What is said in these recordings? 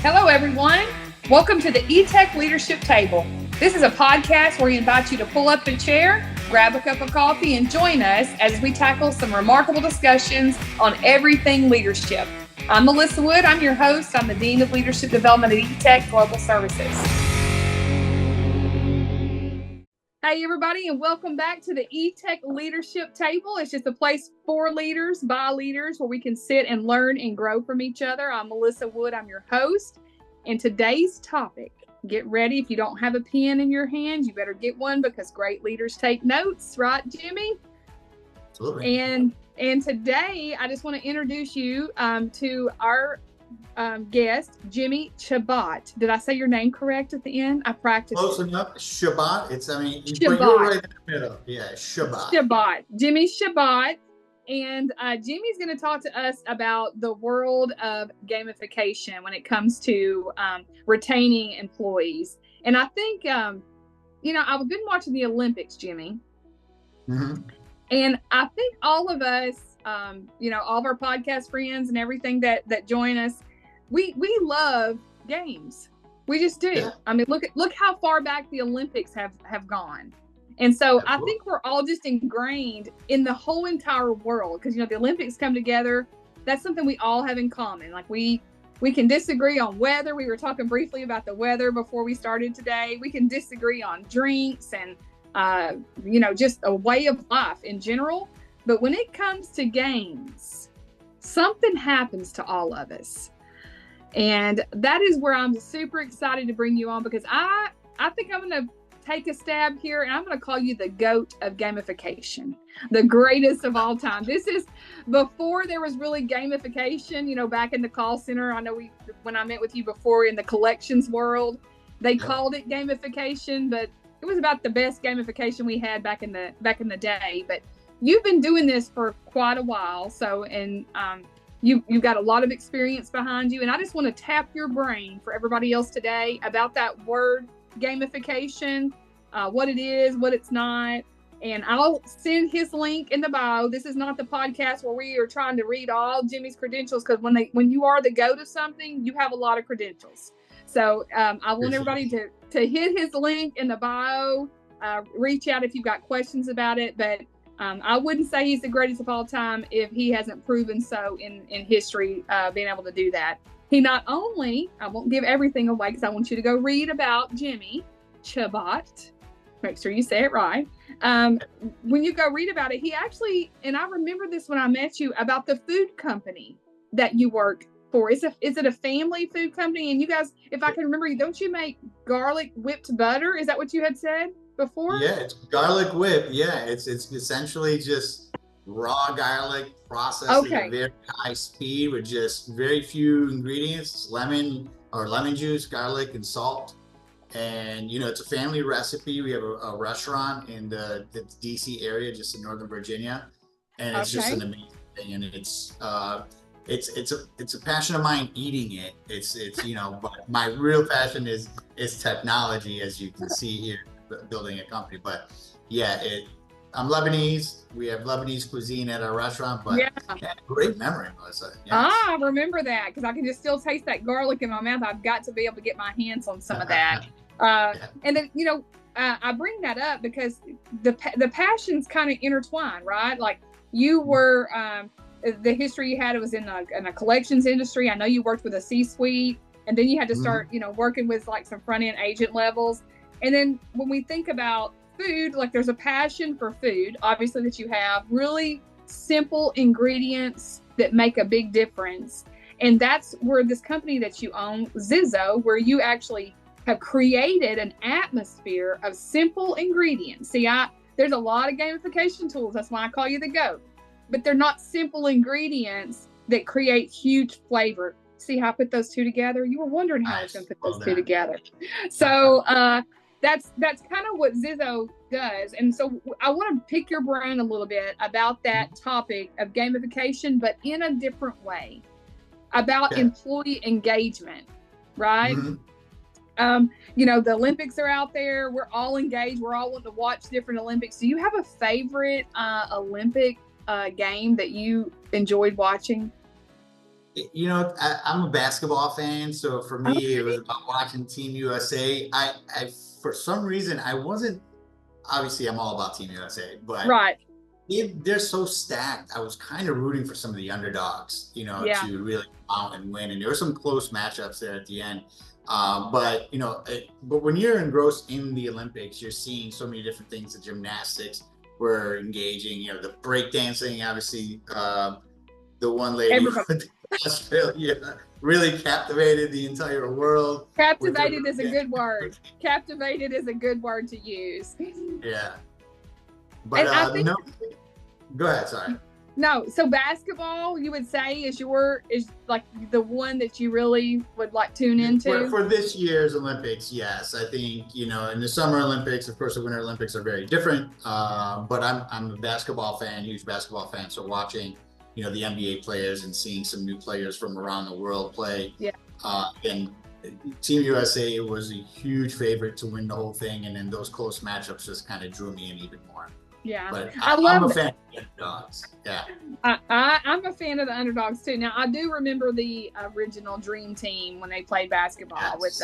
Hello, everyone. Welcome to the Etech Leadership Table. This is a podcast where we invite you to pull up a chair, grab a cup of coffee, and join us as we tackle some remarkable discussions on everything leadership. I'm Melissa Wood. I'm your host. I'm the Dean of Leadership Development at Etech Global Services. Hey, everybody, and welcome back to the Etech Leadership Table. It's just a place for leaders, by leaders, where we can sit and learn and grow from each other. I'm Melissa Wood. I'm your host. And today's topic, get ready. If you don't have a pen in your hand, you better get one because great leaders take notes, right, Jimmy? Absolutely. And today, I just want to introduce you to our guest, Jimmy Chebat. Did I say your name correct at the end? I practiced. Close enough. Chebat. Chebat. But you're right in the middle. Yeah, Chebat. Chebat. Jimmy Chebat. And Jimmy's going to talk to us about the world of gamification when it comes to retaining employees. And I think, I've been watching the Olympics, Jimmy. Mm-hmm. And I think all of us, all of our podcast friends and everything that join us, we love games. We just do. Yeah. I mean, look how far back the Olympics have gone. And so I think we're all just ingrained in the whole entire world because, the Olympics come together. That's something we all have in common. Like we can disagree on weather. We were talking briefly about the weather before we started today. We can disagree on drinks and, just a way of life in general. But when it comes to games, something happens to all of us. And that is where I'm super excited to bring you on because I think I'm going to take a stab here and I'm going to call you the GOAT of gamification, the greatest of all time. This is before there was really gamification, back in the call center. I know when I met with you before in the collections world, they called it gamification, but it was about the best gamification we had back in the day. But you've been doing this for quite a while. So, and you've got a lot of experience behind you. And I just want to tap your brain for everybody else today about that word gamification, what it is, what it's not. And I'll send his link in the bio. This is not the podcast where we are trying to read all Jimmy's credentials because when you are the GOAT of something, you have a lot of credentials. So I want everybody to hit his link in the bio, reach out if you've got questions about it. But I wouldn't say he's the greatest of all time if he hasn't proven so in history, being able to do that. He not only, I won't give everything away because I want you to go read about Jimmy Chebat. Make sure you say it right. When you go read about it, he actually, and I remember this when I met you, about the food company that you work for. Is it a family food company? And you guys, if I can remember, don't you make garlic whipped butter? Is that what you had said before? Yeah, it's garlic whip. Yeah, it's essentially just raw garlic processed at a very high speed with just very few ingredients, lemon juice, garlic, and salt. And, it's a family recipe. We have a restaurant in the DC area, just in Northern Virginia. And it's just an amazing thing. And it's a passion of mine eating it. It's but my real passion is technology, as you can see here, building a company. But yeah, I'm Lebanese. We have Lebanese cuisine at our restaurant, but great memory, Melissa. Yes. I remember that because I can just still taste that garlic in my mouth. I've got to be able to get my hands on some of that. And then, I bring that up because the passions kind of intertwine, right? Like you were, the history you had, it was in a collections industry. I know you worked with a C-suite, and then you had to start, working with like some front-end agent levels. And then when we think about food, like there's a passion for food, obviously, that you have really simple ingredients that make a big difference. And that's where this company that you own, ZIZO, where you actually have created an atmosphere of simple ingredients. See, there's a lot of gamification tools. That's why I call you the GOAT. But they're not simple ingredients that create huge flavor. See how I put those two together? You were wondering how I was going to put those two together. So that's kind of what ZIZO does. And so I want to pick your brain a little bit about that topic of gamification, but in a different way, about employee engagement, right? The Olympics are out there. We're all engaged. We're all wanting to watch different Olympics. Do you have a favorite Olympic game that you enjoyed watching? I'm a basketball fan, so for me, it was about watching Team USA. I for some reason, I wasn't. Obviously, I'm all about Team USA, but they're so stacked. I was kind of rooting for some of the underdogs, to really come out and win. And there were some close matchups there at the end. But when you're engrossed in the Olympics, you're seeing so many different things. The gymnastics were engaging. The breakdancing, obviously, the one lady from Australia really captivated the entire world. Captivated is a good word. Captivated is a good word to use. Yeah. But no, go ahead. Sorry. No, so basketball, you would say, is like the one that you really would like tune into? For this year's Olympics, yes. I think, in the Summer Olympics, of course, the Winter Olympics are very different. But I'm a basketball fan, huge basketball fan. So watching, the NBA players and seeing some new players from around the world play. Yeah. And Team USA was a huge favorite to win the whole thing. And then those close matchups just kind of drew me in even more. Yeah, but I'm a fan of the underdogs. Yeah, I'm a fan of the underdogs too. Now, I do remember the original Dream Team when they played basketball with,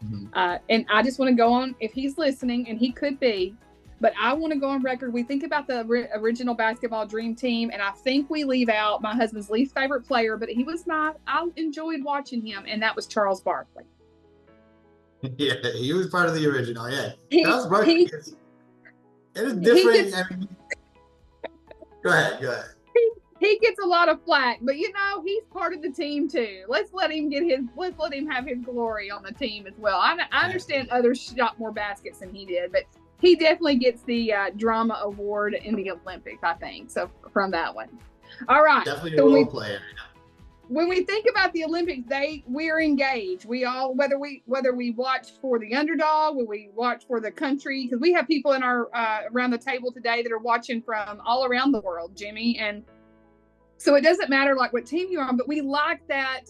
and I just want to go on, if he's listening, and he could be, but I want to go on record. We think about the original basketball Dream Team, and I think we leave out my husband's least favorite player, but I enjoyed watching him, and that was Charles Barkley. Yeah, he was part of the original. Yeah, Charles Barkley. It is different. Go ahead. He gets a lot of flack, but he's part of the team too. Let's let him have his glory on the team as well. I understand others shot more baskets than he did, but he definitely gets the drama award in the Olympics, I think. So from that one. All right. Definitely a role player. When we think about the Olympics, we're engaged. We all, whether we watch for the underdog, when we watch for the country, because we have people in our around the table today that are watching from all around the world, Jimmy, and so it doesn't matter like what team you're on, but we like that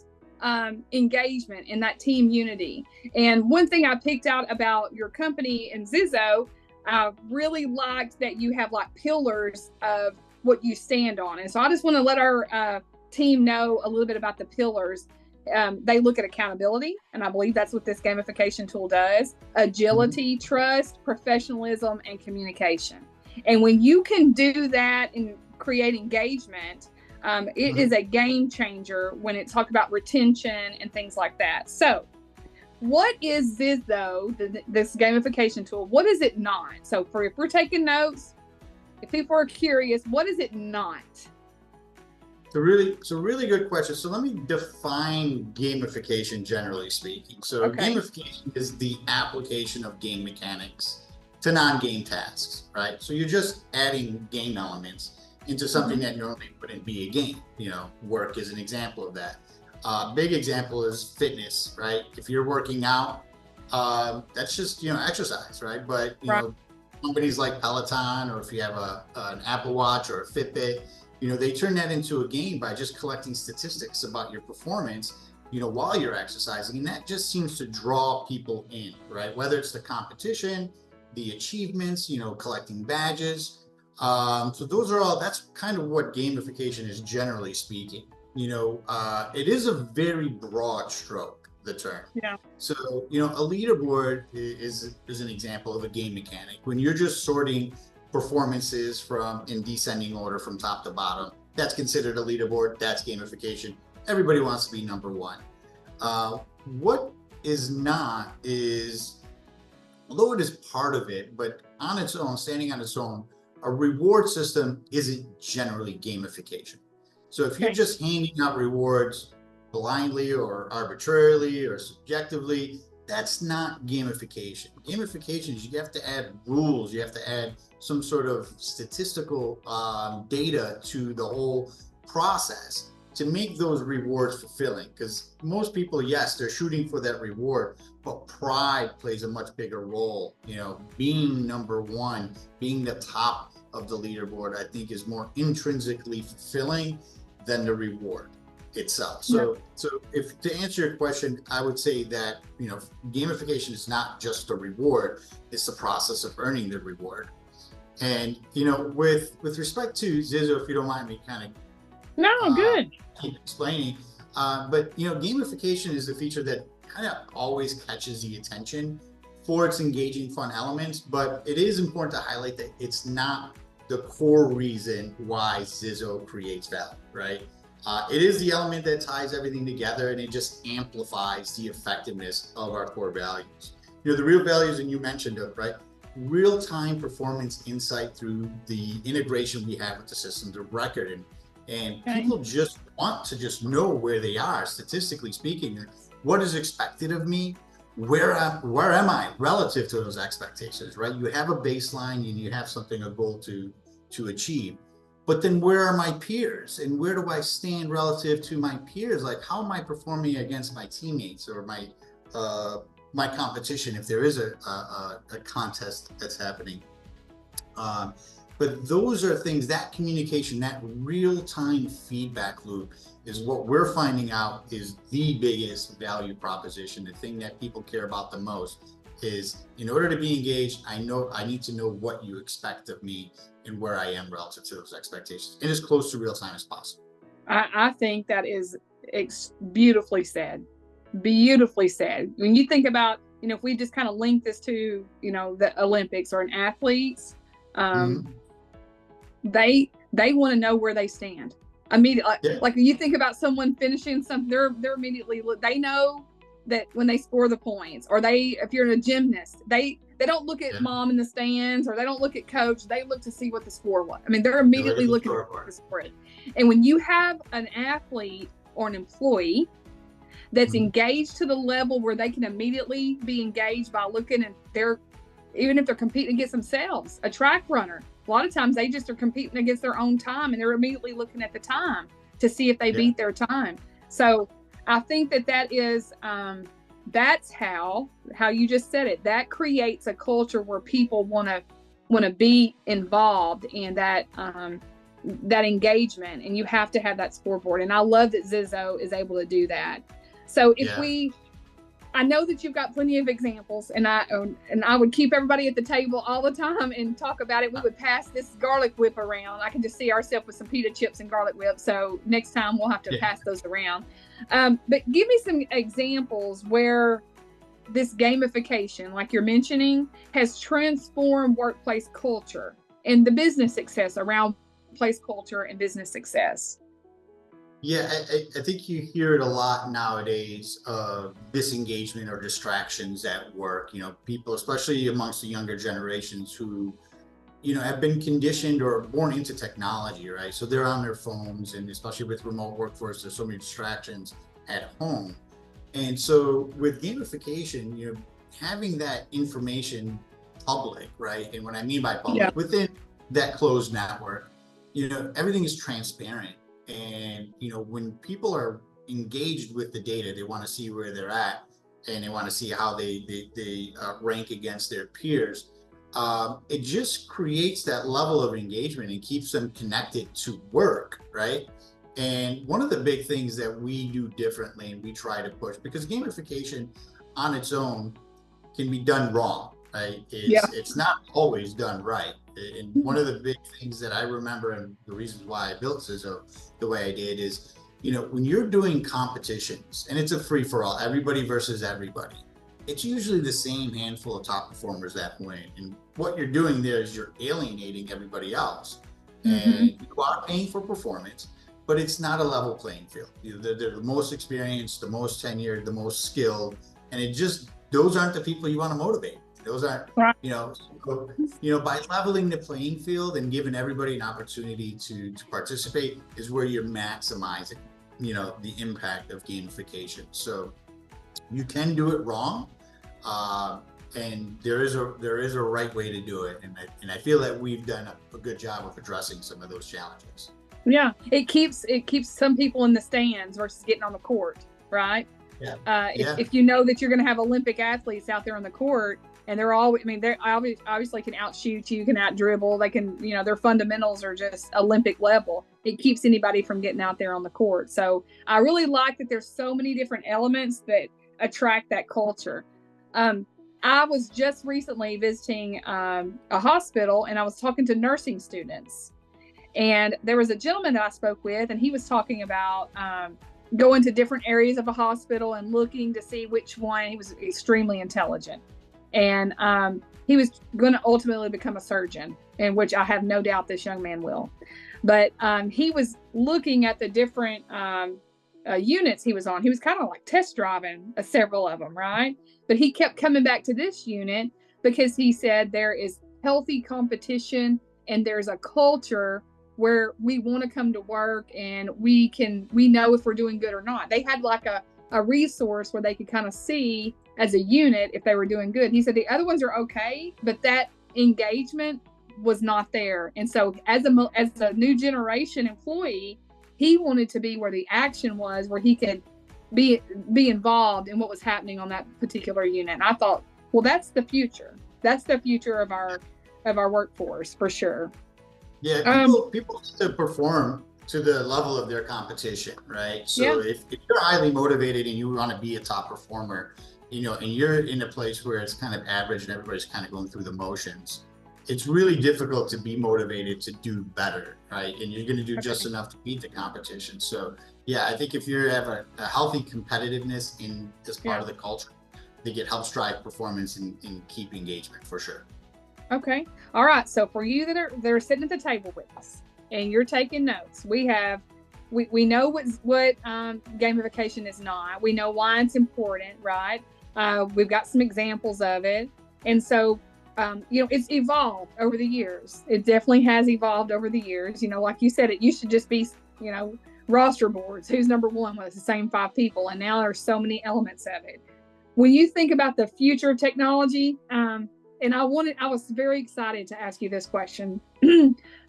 engagement and that team unity. And one thing I picked out about your company and ZIZO, I really liked that you have like pillars of what you stand on, and so I just want to let our team know a little bit about the pillars. They look at accountability, and I believe that's what this gamification tool does. Agility, trust, professionalism, and communication. And when you can do that and create engagement, it is a game changer when it talks about retention and things like that. So what is ZIZO, this gamification tool? What is it not? So if we're taking notes, if people are curious, what is it not? It's a really good question. So let me define gamification, generally speaking. So gamification is the application of game mechanics to non-game tasks, right? So you're just adding game elements into something that normally wouldn't be a game. Work is an example of that. Big example is fitness, right? If you're working out, that's just, exercise, right? But, companies like Peloton, or if you have an Apple Watch or a Fitbit, they turn that into a game by just collecting statistics about your performance, while you're exercising. And that just seems to draw people in, right? Whether it's the competition, the achievements, collecting badges. So that's kind of what gamification is, generally speaking. It is a very broad stroke, the term. Yeah. So, a leaderboard is an example of a game mechanic. When you're just sorting performances in descending order from top to bottom, that's considered a leaderboard. That's gamification. Everybody wants to be number one. What is not is, although it is part of it, but on its own, standing on its own, a reward system isn't generally gamification. So if you're just handing out rewards blindly or arbitrarily or subjectively, that's not gamification. Gamification is you have to add rules, you have to add some sort of statistical data to the whole process to make those rewards fulfilling. Because most people, yes, they're shooting for that reward, but pride plays a much bigger role. Being number one, being the top of the leaderboard, I think is more intrinsically fulfilling than the reward itself. So if to answer your question, I would say that, gamification is not just a reward, it's the process of earning the reward. And, with respect to ZIZO, if you don't mind me kind of good. keep explaining, But gamification is a feature that kind of always catches the attention for its engaging, fun elements. But it is important to highlight that it's not the core reason why ZIZO creates value, right? It is the element that ties everything together, and it just amplifies the effectiveness of our core values. The real values, and you mentioned it, right? Real-time performance insight through the integration we have with the systems of record, and people just want to just know where they are, statistically speaking. What is expected of me? Where am I relative to those expectations, right? You have a baseline and you have a goal to achieve. But then where are my peers, and where do I stand relative to my peers? Like, how am I performing against my teammates or my competition, if there is a contest that's happening? But those are things, that communication, that real-time feedback loop is what we're finding out is the biggest value proposition. The thing that people care about the most is, in order to be engaged, I need to know what you expect of me and where I am relative to those expectations, and as close to real time as possible. I think that is beautifully said. Beautifully said. When you think about, if we just kind of link this to, the Olympics or an athletes, they want to know where they stand immediately. Like you think about someone finishing something, they're immediately, they know that when they score the points, or if you're a gymnast, they don't look at mom in the stands, or they don't look at coach, they look to see what the score was. I mean, they're immediately looking at the score. And when you have an athlete or an employee that's engaged to the level where they can immediately be engaged by looking at even if they're competing against themselves, a track runner, a lot of times they just are competing against their own time, and they're immediately looking at the time to see if they beat their time. So I think that is, that's how you just said it. That creates a culture where people want to be involved in that engagement, and you have to have that scoreboard. And I love that ZIZO is able to do that. So I know that you've got plenty of examples, and I would keep everybody at the table all the time and talk about it. We would pass this garlic whip around. I can just see ourselves with some pita chips and garlic whip. So next time we'll have to pass those around. But give me some examples where this gamification, like you're mentioning, has transformed workplace culture and the business success around workplace culture and business success. Yeah, I think you hear it a lot nowadays of disengagement or distractions at work. People, especially amongst the younger generations, who, have been conditioned or born into technology, right? So they're on their phones, and especially with remote workforce, there's so many distractions at home. And so with gamification, having that information public, right? And what I mean by public, within that closed network, everything is transparent. And, when people are engaged with the data, they want to see where they're at, and they want to see how they rank against their peers. It just creates that level of engagement and keeps them connected to work, right? And one of the big things that we do differently, and we try to push, because gamification on its own can be done wrong, right? It's not always done right. And one of the big things that I remember, and the reasons why I built ZIZO the way I did, is, when you're doing competitions and it's a free for all, everybody versus everybody, it's usually the same handful of top performers that win. And what you're doing there is you're alienating everybody else. And you are paying for performance, but it's not a level playing field. They're the most experienced, the most tenured, the most skilled, and those aren't the people you want to motivate. Those aren't, by leveling the playing field and giving everybody an opportunity to participate is where you're maximizing, the impact of gamification. So you can do it wrong, and there is a right way to do it. And I feel that we've done a good job of addressing some of those challenges. Yeah, it keeps some people in the stands versus getting on the court, right? If you know that you're going to have Olympic athletes out there on the court, and they're obviously can outshoot you, can out dribble, they can, their fundamentals are just Olympic level. It keeps anybody from getting out there on the court. So I really like that there's so many different elements that attract that culture. I was just recently visiting a hospital, and I was talking to nursing students, and there was a gentleman that I spoke with, and he was talking about going to different areas of a hospital and looking to see which one. He was extremely intelligent, and he was going to ultimately become a surgeon, in which I have no doubt this young man will. But he was looking at the different units he was on. He was kind of like test driving several of them, right? But he kept coming back to this unit because he said there is healthy competition and there's a culture where we want to come to work and we know if we're doing good or not. They had like a resource where they could kind of see as a unit if they were doing good. He said the other ones are okay, but that engagement was not there. And so as a new generation employee, he wanted to be where the action was, where he could be involved in what was happening on that particular unit. And I thought, well, that's the future. That's the future of our workforce for sure. Yeah, people need to perform to the level of their competition, right? So if you're highly motivated and you want to be a top performer, and you're in a place where it's kind of average and everybody's kind of going through the motions, it's really difficult to be motivated to do better, right? And you're going to do just enough to beat the competition. So yeah, I think if you have a healthy competitiveness in this part of the culture, I think it helps drive performance and keep engagement for sure. Okay. All right. So for you that are sitting at the table with us and you're taking notes, we know what gamification is not. We know why it's important, right? We've got some examples of it. And so, it's evolved over the years. It definitely has evolved over the years. Like you said, it used to just be, roster boards. Who's number one? Well, it's the same 5 people. And now there's so many elements of it. When you think about the future of technology, and I was very excited to ask you this question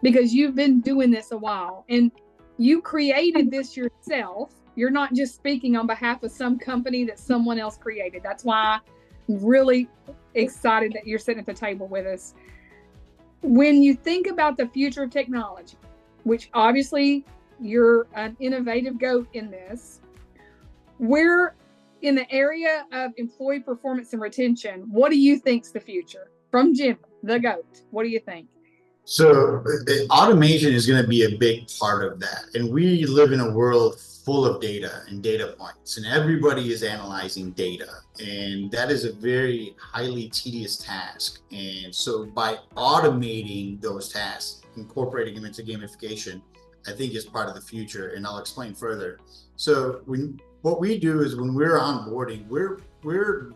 because you've been doing this a while and you created this yourself. You're not just speaking on behalf of some company that someone else created. That's why I'm really excited that you're sitting at the table with us. When you think about the future of technology, which obviously you're an innovative goat in this, where in the area of employee performance and retention, what do you think's the future? From Jim, the GOAT, what do you think? So automation is going to be a big part of that. And we live in a world full of data and data points, and everybody is analyzing data. And that is a very highly tedious task. And so by automating those tasks, incorporating them into gamification, I think is part of the future. And I'll explain further. So what we do is when we're onboarding, we're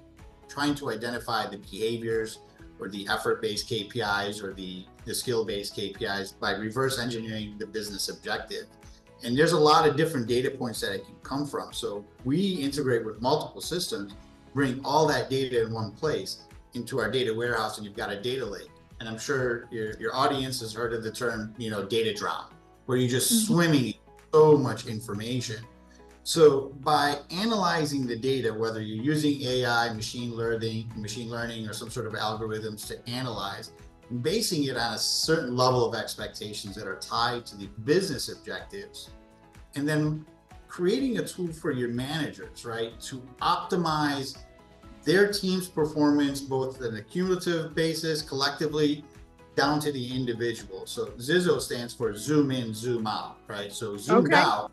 trying to identify the behaviors or the effort-based KPIs or the skill-based KPIs by reverse engineering the business objective. And there's a lot of different data points that it can come from. So we integrate with multiple systems, bring all that data in one place into our data warehouse, and you've got a data lake. And I'm sure your audience has heard of the term, data drown, where you're just swimming in so much information. So by analyzing the data, whether you're using AI, machine learning, or some sort of algorithms to analyze, and basing it on a certain level of expectations that are tied to the business objectives, and then creating a tool for your managers, right, to optimize their team's performance, both on a cumulative basis, collectively, down to the individual. So ZIZO stands for zoom in, zoom out, right? So zoomed out,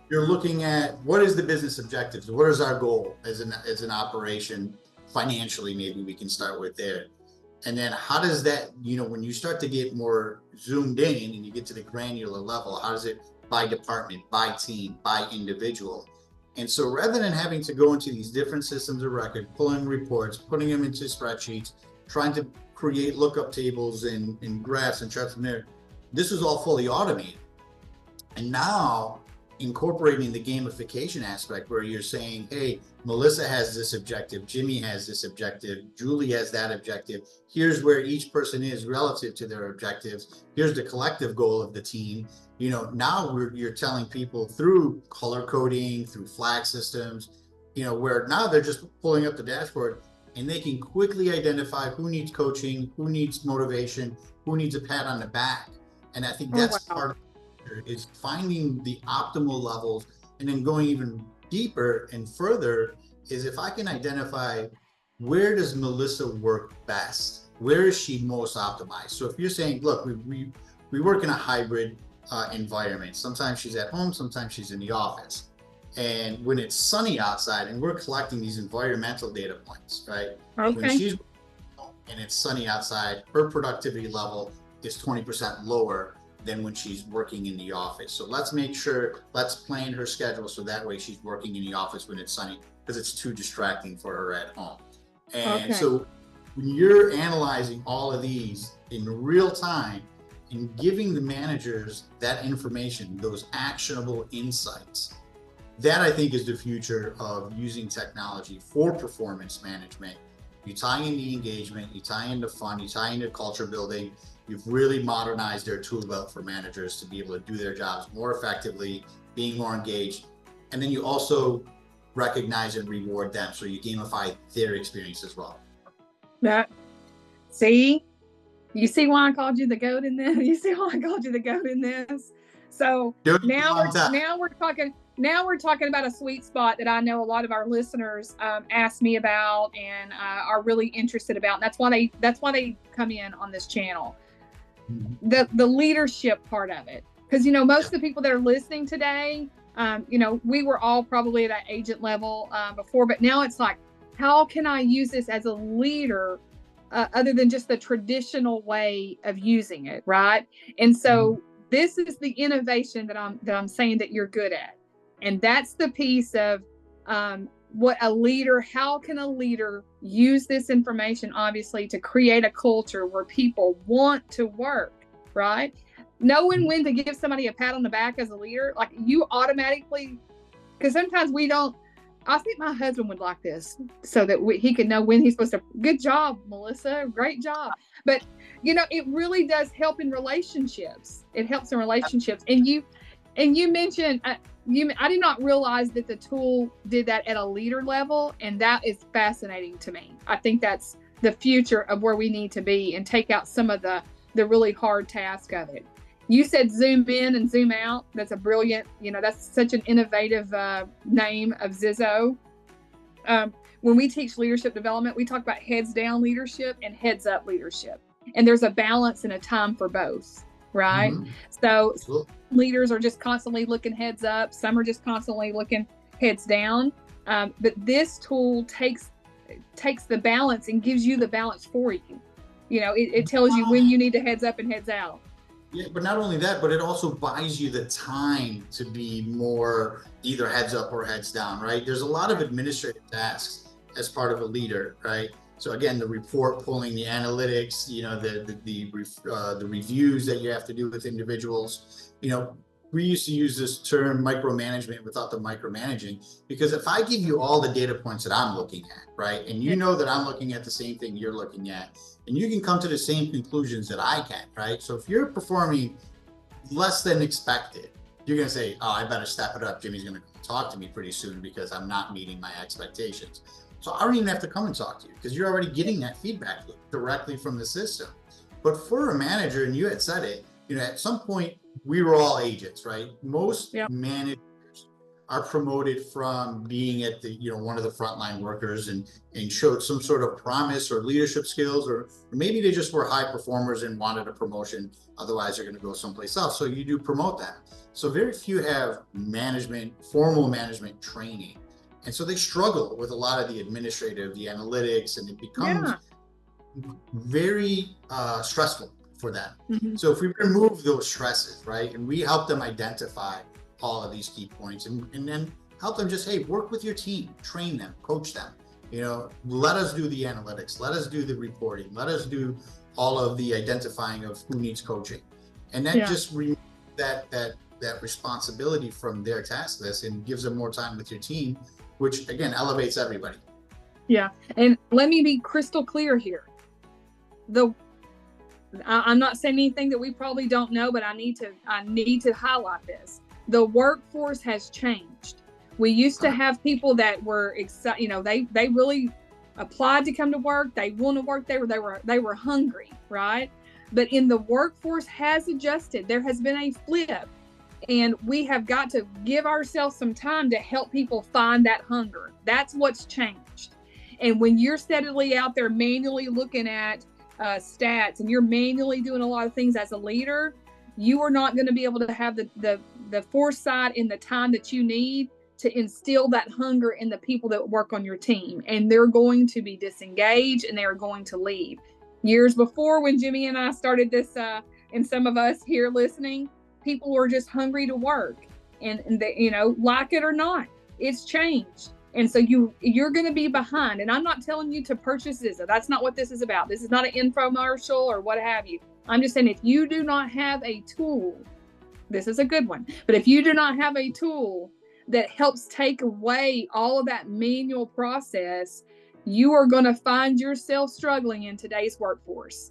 you're looking at what is the business objectives? What is our goal as an operation financially? Maybe we can start with there. And then how does that, when you start to get more zoomed in and you get to the granular level, how does it by department, by team, by individual? And so rather than having to go into these different systems of record, pulling reports, putting them into spreadsheets, trying to create lookup tables and graphs and charts from there, this is all fully automated. And now incorporating the gamification aspect where you're saying, hey, Melissa has this objective, Jimmy has this objective, Julie has that objective. Here's where each person is relative to their objectives. Here's the collective goal of the team. Now you're telling people through color coding, through flag systems, where now they're just pulling up the dashboard and they can quickly identify who needs coaching, who needs motivation, who needs a pat on the back. And I think that's part of is finding the optimal levels, and then going even deeper and further is if I can identify where does Melissa work best, where is she most optimized. So if you're saying, look, we work in a hybrid environment, sometimes she's at home, sometimes she's in the office, And when it's sunny outside and we're collecting these environmental data points, right? Okay. When she's and it's sunny outside, her productivity level is 20% lower than when she's working in the office. So let's plan her schedule so that way she's working in the office when it's sunny, because it's too distracting for her at home. And so when you're analyzing all of these in real time and giving the managers that information, those actionable insights, that I think is the future of using technology for performance management. You tie in the engagement, you tie into fun, you tie into culture building. You've really modernized their tool belt for managers to be able to do their jobs more effectively, being more engaged. And then you also recognize and reward them. So you gamify their experience as well. You see why I called you the GOAT in this? You see why I called you the GOAT in this? So now we're talking about a sweet spot that I know a lot of our listeners ask me about and are really interested about. And that's why they come in on this channel. The leadership part of it, because most of the people that are listening today, we were all probably at an agent level before, but now it's like, how can I use this as a leader other than just the traditional way of using it, right? And so this is the innovation that I'm saying that you're good at. And that's the piece of how can a leader use this information, obviously, to create a culture where people want to work, right? Knowing when to give somebody a pat on the back as a leader, like you automatically, because sometimes we don't. I think my husband would like this so that he could know when he's supposed to. Good job, Melissa. Great job. But, it really does help in relationships. It helps in relationships. And you mentioned, I did not realize that the tool did that at a leader level. And that is fascinating to me. I think that's the future of where we need to be and take out some of the really hard task of it. You said zoom in and zoom out. That's a brilliant, that's such an innovative name of ZIZO. When we teach leadership development, we talk about heads down leadership and heads up leadership. And there's a balance and a time for both, right? So leaders are just constantly looking heads up. Some are just constantly looking heads down. But this tool takes the balance and gives you the balance for you. It tells you when you need to heads up and heads out. Yeah, but not only that, but it also buys you the time to be more either heads up or heads down, right? There's a lot of administrative tasks as part of a leader, right? So again, the report pulling, the analytics, the reviews that you have to do with individuals. We used to use this term micromanagement without the micromanaging, because if I give you all the data points that I'm looking at, right, and you know that I'm looking at the same thing you're looking at, and you can come to the same conclusions that I can, right? So if you're performing less than expected, you're going to say, oh, I better step it up. Jimmy's going to talk to me pretty soon because I'm not meeting my expectations. So I don't even have to come and talk to you because you're already getting that feedback loop directly from the system. But for a manager, and you had said it, at some point, we were all agents, right? Most managers are promoted from being at the, one of the frontline workers and showed some sort of promise or leadership skills, or maybe they just were high performers and wanted a promotion. Otherwise, they're going to go someplace else. So you do promote them. So very few have formal management training. And so they struggle with a lot of the administrative, the analytics, and it becomes very stressful for them. So if we remove those stresses, right, and we help them identify all of these key points and then help them just, hey, work with your team, train them, coach them, let us do the analytics, let us do the reporting, let us do all of the identifying of who needs coaching. And that just removes that responsibility from their task list and gives them more time with your team, which again elevates everybody. Yeah. And let me be crystal clear here. I'm not saying anything that we probably don't know, but I need to highlight this. The workforce has changed. We used to have people that were excited, they really applied to come to work. They want to work. They were hungry, right? But the workforce has adjusted. There has been a flip, and we have got to give ourselves some time to help people find that hunger. That's what's changed. And when you're steadily out there manually looking at stats and you're manually doing a lot of things as a leader, you are not going to be able to have the foresight and the time that you need to instill that hunger in the people that work on your team. And they're going to be disengaged and they're going to leave. Years before, when Jimmy and I started this, and some of us here listening, people were just hungry to work, and they, you know, like it or not, it's changed. And so you're going to be behind. And I'm not telling you to purchase ZIZO. That's not what this is about. This is not an infomercial or what have you. I'm just saying, if you do not have a tool, this is a good one. But if you do not have a tool that helps take away all of that manual process, you are going to find yourself struggling in today's workforce.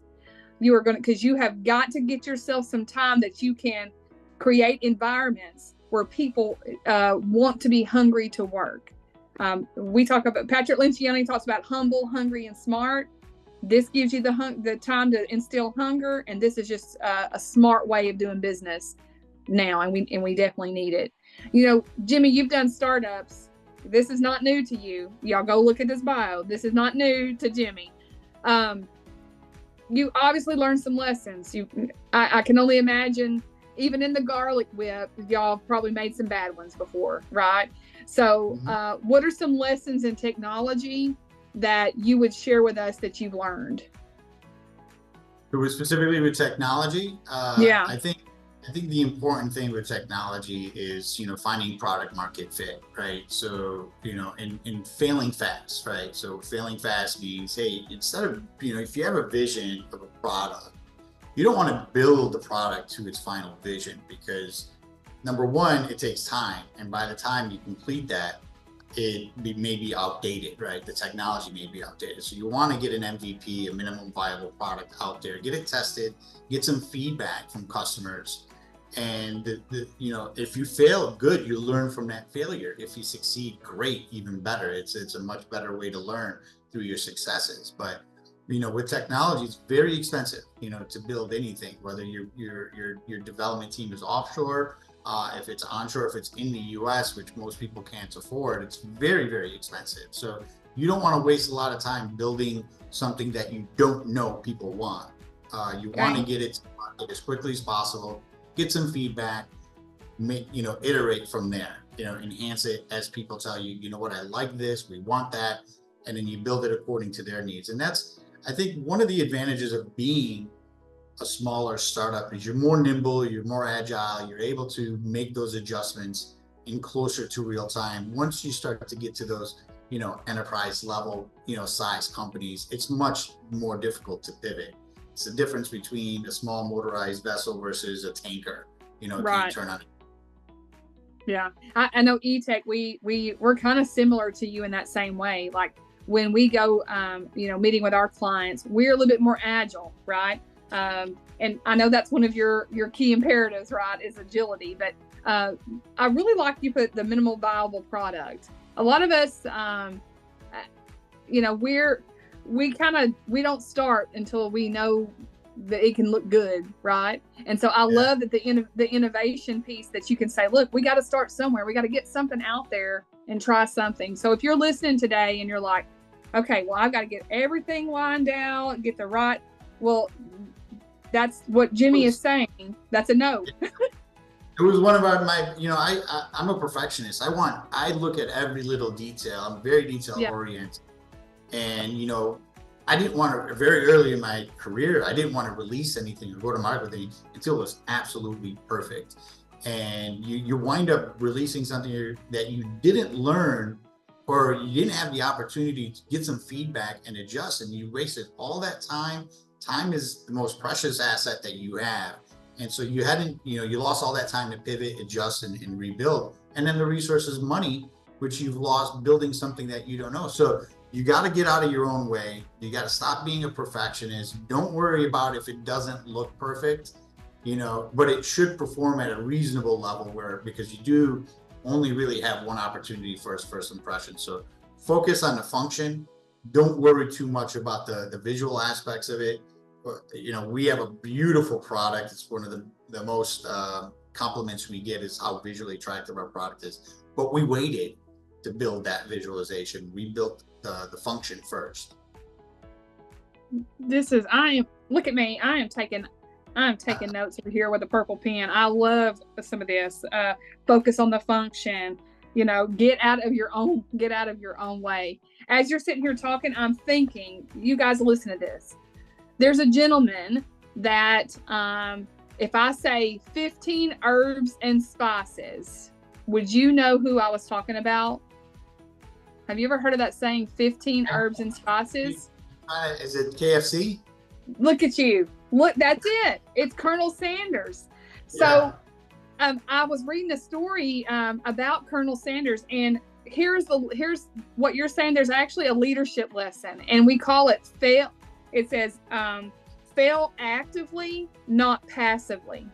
You are going to, because you have got to get yourself some time that you can create environments where people want to be hungry to work. We talk about, Patrick Lencioni talks about humble, hungry, and smart. This gives you the time to instill hunger, and this is just a smart way of doing business now, and we definitely need it. You know, Jimmy, you've done startups. This is not new to you. Y'all go look at his bio. This is not new to Jimmy. You obviously learned some lessons. I can only imagine, even in the garlic whip, y'all probably made some bad ones before, right? So what are some lessons in technology that you would share with us that you've learned? It was specifically with technology. Yeah. I think the important thing with technology is, you know, finding product market fit, right? So, you know, and failing fast, right? So failing fast means, hey, instead of, you know, if you have a vision of a product, you don't want to build the product to its final vision, because number one, it takes time. And by the time you complete that, it may be outdated, right? The technology may be outdated. So you want to get an MVP, a minimum viable product out there, get it tested, get some feedback from customers. And you know, if you fail, good, you learn from that failure. If you succeed, great, even better. It's a much better way to learn through your successes. But you know, with technology, it's very expensive, you know, to build anything, whether your development team is offshore, if it's onshore, if it's in the US, which most people can't afford, it's very, very expensive. So you don't want to waste a lot of time building something that you don't know people want. You want to get it to market as quickly as possible, get some feedback, iterate from there, enhance it as people tell you, you know what, I like this, we want that. And then you build it according to their needs. And that's, I think, one of the advantages of being a smaller startup is you're more nimble, you're more agile, you're able to make those adjustments in closer to real time. Once you start to get to those, enterprise level, size companies, it's much more difficult to pivot. It's the difference between a small motorized vessel versus a tanker, right. Turn on. Yeah, I know Etech, we're kind of similar to you in that same way. Like when we go, meeting with our clients, we're a little bit more agile, right? And I know that's one of your key imperatives, right, is agility. But I really like you put the minimal viable product. A lot of us, we don't start until we know that it can look good, right? And so I love that the innovation piece that you can say, look, we got to start somewhere. We got to get something out there and try something. So if you're listening today and you're like, okay, well, I've got to get everything lined out, get the right, well, that's what Jimmy is saying. That's a no. It was one of I'm a perfectionist. I look at every little detail. I'm very detail oriented. And, I didn't want to, very early in my career, I didn't want to release anything or go to market with anything until it was absolutely perfect. And you wind up releasing something that you didn't learn, or you didn't have the opportunity to get some feedback and adjust, and you wasted all that time. Time is the most precious asset that you have. And so you lost all that time to pivot, adjust, and rebuild. And then the resources, money, which you've lost building something that you don't know. So you got to get out of your own way. You got to stop being a perfectionist. Don't worry about if it doesn't look perfect, but it should perform at a reasonable level because you do only really have one opportunity for first impression. So focus on the function. Don't worry too much about the visual aspects of it. We have a beautiful product. It's one of the most compliments we get is how visually attractive our product is. But we waited to build that visualization. We built the function first. Look at me. I am taking notes over here with a purple pen. I love some of this. Focus on the function. get out of your own way. As you're sitting here talking, I'm thinking, you guys listen to this. There's a gentleman that, if I say 15 herbs and spices, would you know who I was talking about? Have you ever heard of that saying, 15 herbs and spices? Is it KFC? Look at you. Look, that's it. It's Colonel Sanders. So I was reading a story about Colonel Sanders, and here's what you're saying. There's actually a leadership lesson, and we call it fail. It says, fail actively, not passively.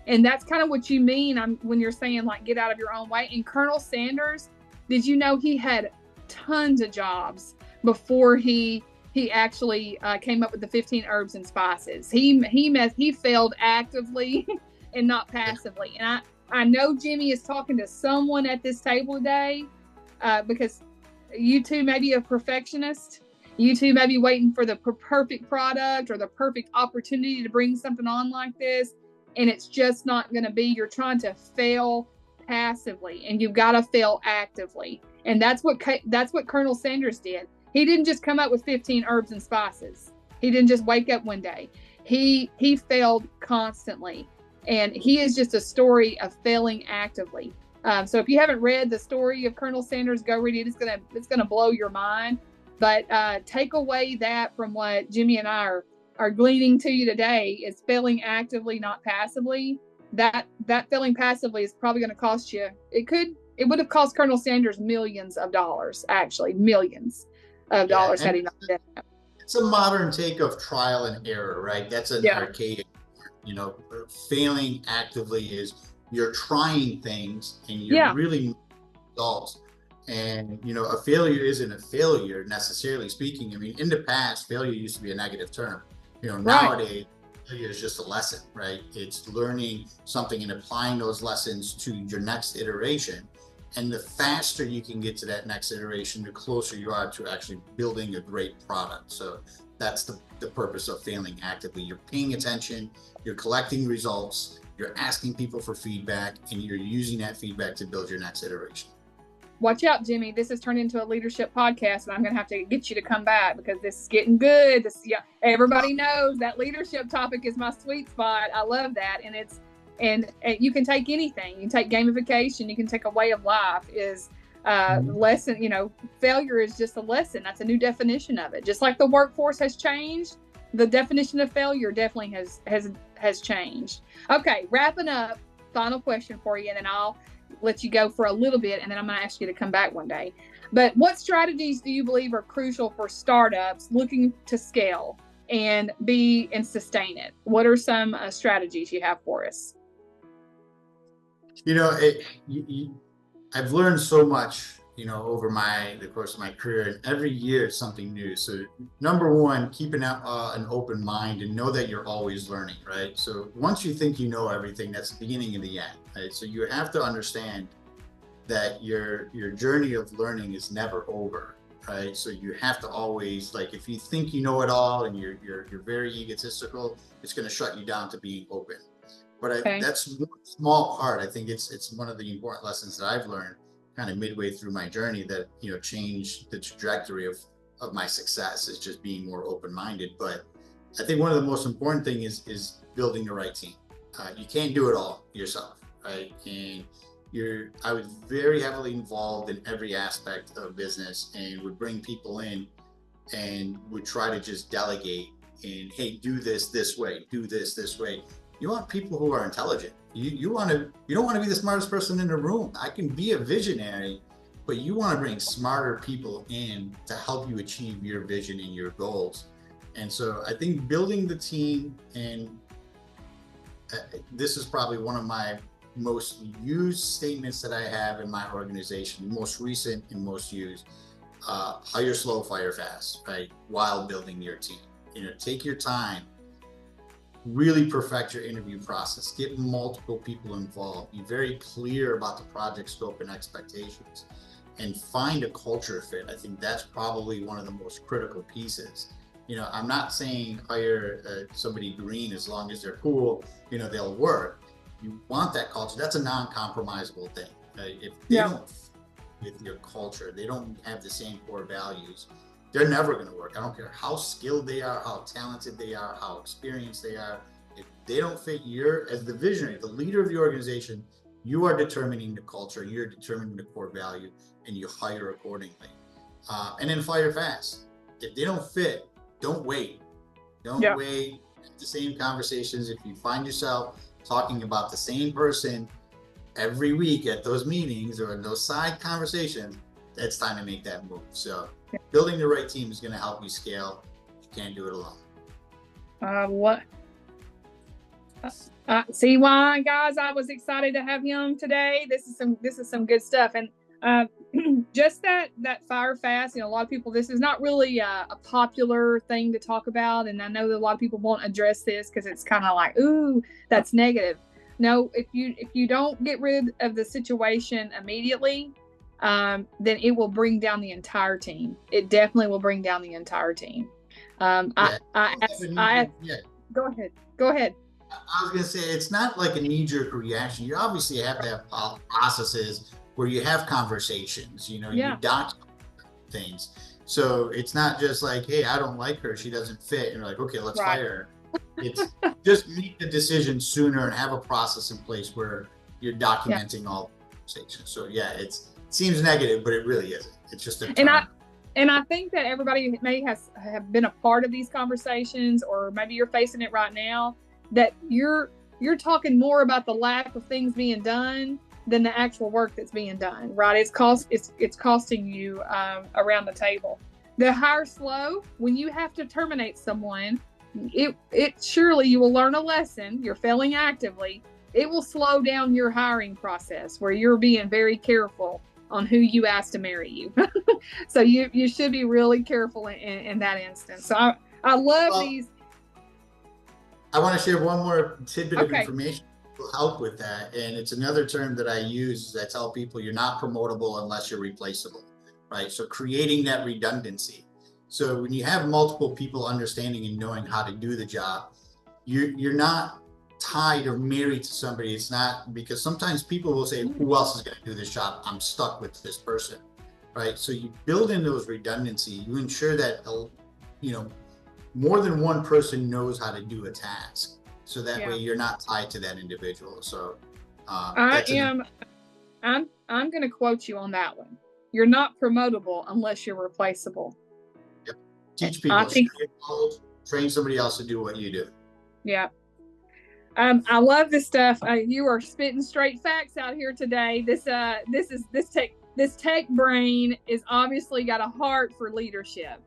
And that's kind of what you mean when you're saying, like, get out of your own way. And Colonel Sanders, did you know he had tons of jobs before he actually came up with the 15 herbs and spices? He failed actively and not passively. And I know Jimmy is talking to someone at this table today, because you two may be a perfectionist. You two may be waiting for the perfect product or the perfect opportunity to bring something on like this, and it's just not going to be. You're trying to fail passively, and you've got to fail actively. And that's what Colonel Sanders did. He didn't just come up with 15 herbs and spices. He didn't just wake up one day. He failed constantly, and he is just a story of failing actively. So if you haven't read the story of Colonel Sanders, go read it. It's gonna blow your mind. But take away that from what Jimmy and I are gleaning to you today is failing actively, not passively. That failing passively is probably going to cost you. It would have cost Colonel Sanders millions of dollars, actually millions of dollars had he not done that. It's a modern take of trial and error, right? That's an archaic. Failing actively is you're trying things and you're really results. And, a failure isn't a failure necessarily speaking. I mean, in the past, failure used to be a negative term. Nowadays, failure is just a lesson, right? It's learning something and applying those lessons to your next iteration. And the faster you can get to that next iteration, the closer you are to actually building a great product. So that's the purpose of failing actively. You're paying attention, you're collecting results, you're asking people for feedback, and you're using that feedback to build your next iteration. Watch out, Jimmy. This has turned into a leadership podcast, and I'm going to have to get you to come back because this is getting good. Everybody knows that leadership topic is my sweet spot. I love that. And you can take anything. You can take gamification. You can take a way of life lesson. Failure is just a lesson. That's a new definition of it. Just like the workforce has changed, the definition of failure definitely has changed. Okay, wrapping up, final question for you, and then I'll let you go for a little bit, and then I'm going to ask you to come back one day. But what strategies do you believe are crucial for startups looking to scale and sustain it? What are some strategies you have for us? I've learned so much, over the course of my career, and every year it's something new. So number one, keeping an open mind and know that you're always learning, right? So once you think you know everything, that's the beginning of the end, right? So you have to understand that your journey of learning is never over, right? So you have to always, if you think you know it all and you're very egotistical, it's going to shut you down to being open. But that's one small part. I think it's one of the important lessons that I've learned kind of midway through my journey that, changed the trajectory of my success, is just being more open-minded. But I think one of the most important thing is building the right team. You can't do it all yourself, right? And I was very heavily involved in every aspect of business and would bring people in and would try to just delegate and, hey, do this way, do this way. You want people who are intelligent. You don't want to be the smartest person in the room. I can be a visionary, but you want to bring smarter people in to help you achieve your vision and your goals. And so I think building the team, and this is probably one of my most used statements that I have in my organization, most recent and most used, hire slow, fire fast, right? While building your team. Take your time. Really perfect your interview process, get multiple people involved, be very clear about the project scope and expectations, and find a culture fit. I think that's probably one of the most critical pieces. I'm not saying hire somebody green as long as they're cool, they'll work. You want that culture. That's a non-compromisable thing. If they don't with your culture, they don't have the same core values, they're never going to work. I don't care how skilled they are, how talented they are, how experienced they are. If they don't fit, as the visionary, the leader of the organization, you are determining the culture, you're determining the core value, and you hire accordingly. And then fire fast. If they don't fit, don't wait. Don't wait. The same conversations. If you find yourself talking about the same person every week at those meetings or in those side conversations, it's time to make that move. So building the right team is going to help you scale. You can't do it alone. See why, guys, I was excited to have him today. This is some good stuff. And just that fire fast, a lot of people, this is not really a popular thing to talk about. And I know that a lot of people won't address this because it's kind of like, ooh, that's negative. No, if you don't get rid of the situation immediately, then it will bring down the entire team. It definitely will bring down the entire team. Go ahead. I was going to say, it's not like a knee-jerk reaction. You obviously have to have processes where you have conversations, you document things. So it's not just like, hey, I don't like her, she doesn't fit. And you're like, okay, let's fire her. It's just make the decision sooner and have a process in place where you're documenting all the conversations. So it seems negative, but it really isn't. It's just a term. And I think that everybody may have been a part of these conversations, or maybe you're facing it right now, that you're talking more about the lack of things being done than the actual work that's being done, right? It's costing you around the table. The hire slow, when you have to terminate someone, it surely you will learn a lesson. You're failing actively. It will slow down your hiring process where you're being very careful on who you ask to marry you. So you should be really careful in that instance. So I love these. I want to share one more tidbit of information that will help with that. And it's another term that I use. I tell people you're not promotable unless you're replaceable, right? So creating that redundancy. So when you have multiple people understanding and knowing how to do the job, you're not tied or married to somebody. It's not, because sometimes people will say, who else is going to do this job? I'm stuck with this person, right? So you build in those redundancy. You ensure that, more than one person knows how to do a task. So that way you're not tied to that individual. So I'm going to quote you on that one. You're not promotable unless you're replaceable. Yep. Teach people, train somebody else to do what you do. Yeah. I love this stuff. You are spitting straight facts out here today. This tech brain is obviously got a heart for leadership.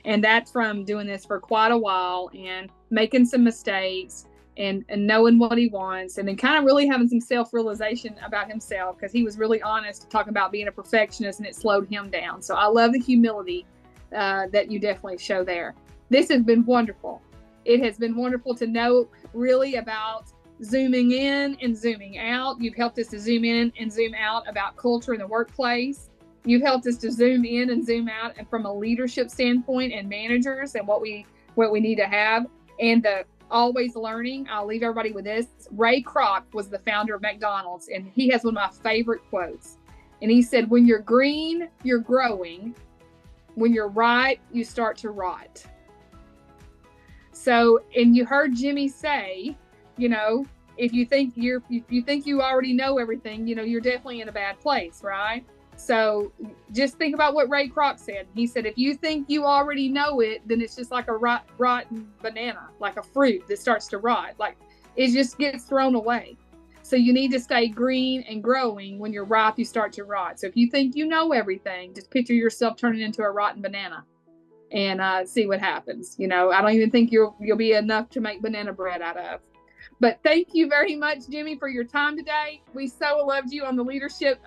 And that's from doing this for quite a while and making some mistakes and knowing what he wants, and then kind of really having some self-realization about himself, because he was really honest talking about being a perfectionist, and it slowed him down. So I love the humility that you definitely show there. This has been wonderful. It has been wonderful to know really about zooming in and zooming out. You've helped us to zoom in and zoom out about culture in the workplace. You've helped us to zoom in and zoom out and from a leadership standpoint and managers and what we need to have, and the always learning. I'll leave everybody with this. Ray Kroc was the founder of McDonald's, and he has one of my favorite quotes. And he said, when you're green, you're growing. When you're right, you start to rot. So, and you heard Jimmy say, if you think you already know everything, you're definitely in a bad place, right? So just think about what Ray Kroc said. He said, if you think you already know it, then it's just like a rotten banana, like a fruit that starts to rot. Like it just gets thrown away. So you need to stay green and growing. When you're ripe, you start to rot. So if you think you know everything, just picture yourself turning into a rotten banana and see what happens. I don't even think you'll be enough to make banana bread out of. But thank you very much, Jimmy, for your time today. We so loved you on the leadership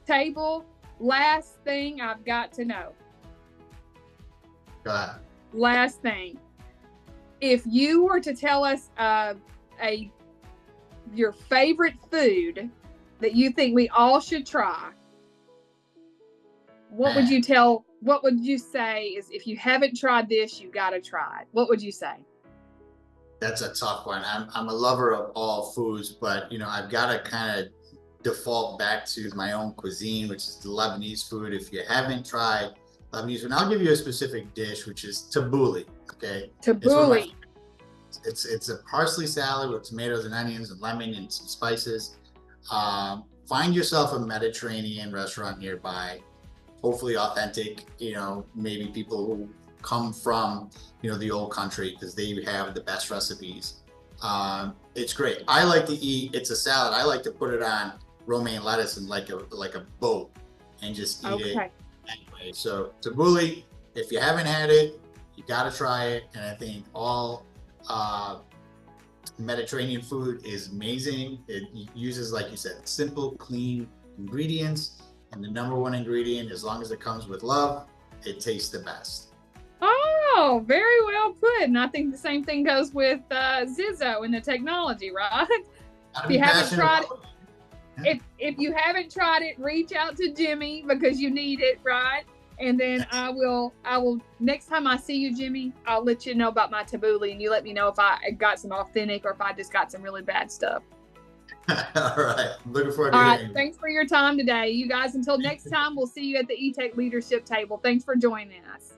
table. Last thing I've got to know. Last thing. If you were to tell us your favorite food that you think we all should try, what would you say is, if you haven't tried this, you got to try it? What would you say? That's a tough one. I'm a lover of all foods, but I've got to kind of default back to my own cuisine, which is the Lebanese food. If you haven't tried Lebanese food, and I'll give you a specific dish, which is tabbouleh. Okay, tabbouleh. It's a parsley salad with tomatoes and onions and lemon and some spices. Find yourself a Mediterranean restaurant nearby, hopefully authentic. Maybe people who come from the old country, because they have the best recipes. It's great. I like to eat. It's a salad. I like to put it on romaine lettuce and like a boat, and just eat it anyway. So tabbouleh, if you haven't had it, you got to try it. And I think all Mediterranean food is amazing. It uses, like you said, simple, clean ingredients, and the number one ingredient, as long as it comes with love, it tastes the best. Oh, very well put. And I think the same thing goes with ZIZO and the technology, right? If you haven't tried it, if you haven't tried it, reach out to Jimmy, because you need it, right? And then I will next time I see you, Jimmy, I'll let you know about my tabbouleh, and you let me know if I got some authentic or if I just got some really bad stuff. All right. Looking forward to hearing. Thanks for your time today. You guys, until next time, we'll see you at the Etech Leadership table. Thanks for joining us.